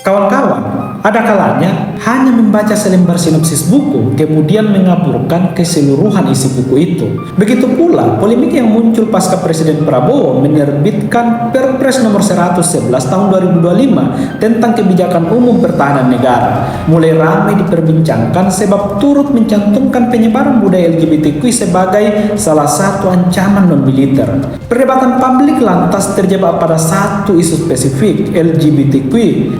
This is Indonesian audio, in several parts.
Kawan-kawan, ada kalanya hanya membaca selembar sinopsis buku, kemudian mengaburkan keseluruhan isi buku itu. Begitu pula polemik yang muncul pasca Presiden Prabowo menerbitkan Perpres nomor 111 tahun 2025 tentang kebijakan umum pertahanan negara. Mulai ramai diperbincangkan sebab turut mencantumkan penyebaran budaya LGBTQ sebagai salah satu ancaman non-militer. Perdebatan publik lantas terjebak pada satu isu spesifik, LGBTQ,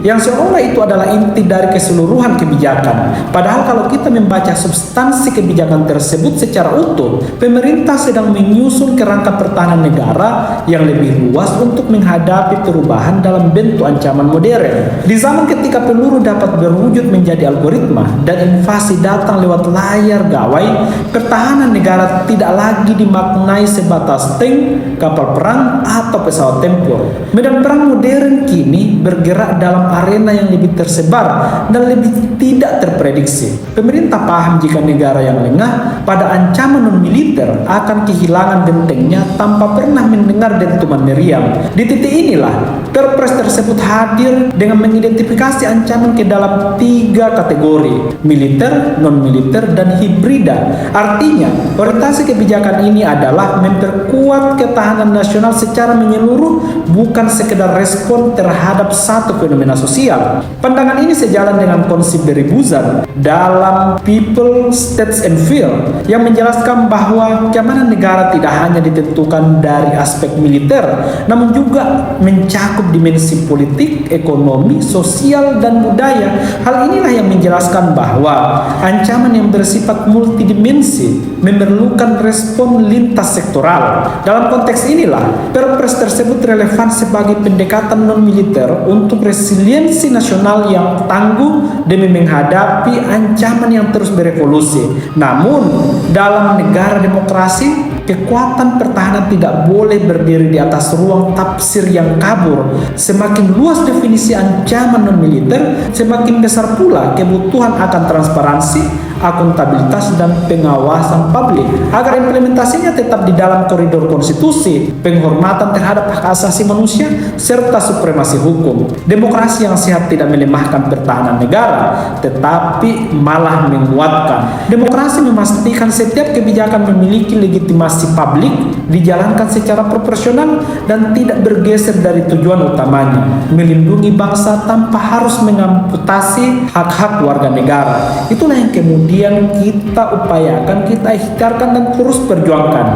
yang seolah itu adalah inti dari keseluruhan kebijakan. Padahal kalau kita membaca substansi kebijakan tersebut secara utuh, pemerintah sedang menyusun kerangka pertahanan negara yang lebih luas untuk menghadapi perubahan dalam bentuk ancaman modern. Di zaman ketika peluru dapat berwujud menjadi algoritma dan invasi datang lewat layar gawai, pertahanan negara tidak lagi dimaknai sebatas tank, kapal perang, atau pesawat tempur. Medan perang modern kini bergerak dalam arena yang lebih tersebar dan lebih tidak terprediksi. Pemerintah paham jika negara yang lengah pada ancaman non-militer akan kehilangan bentengnya tanpa pernah mendengar dentuman meriam. Di titik inilah Perpres tersebut hadir dengan mengidentifikasi ancaman ke dalam 3 kategori: militer, non-militer, dan hibrida. Artinya, orientasi kebijakan ini adalah memperkuat ketahanan nasional secara menyeluruh, bukan sekedar respon terhadap satu fenomena sosial. Pandangan ini sejalan dengan konsep dari Buzan dalam People, States and Fear yang menjelaskan bahwa keamanan negara tidak hanya ditentukan dari aspek militer, namun juga mencakup dimensi politik, ekonomi, sosial, dan budaya. Hal inilah yang menjelaskan bahwa ancaman yang bersifat multidimensi memerlukan respon lintas sektoral. Dalam konteks inilah, Perpres tersebut relevan sebagai pendekatan non-militer untuk resiliensi nasional yang tangguh demi menghadapi ancaman yang terus berevolusi. Namun, dalam negara demokrasi, kekuatan pertahanan tidak boleh berdiri di atas ruang tafsir yang kabur. Semakin luas definisi ancaman non-militer, semakin besar pula kebutuhan akan transparansi, akuntabilitas, dan pengawasan publik agar implementasinya tetap di dalam koridor konstitusi, penghormatan terhadap hak asasi manusia, serta supremasi hukum. Demokrasi yang sehat tidak melemahkan pertahanan negara, tetapi malah menguatkan. Demokrasi memastikan setiap kebijakan memiliki legitimasi publik, dijalankan secara proporsional, dan tidak bergeser dari tujuan utamanya, melindungi bangsa tanpa harus mengamputasi hak-hak warga negara. Itulah yang kemudian kita upayakan, kita ikhtiarkan, dan terus perjuangkan.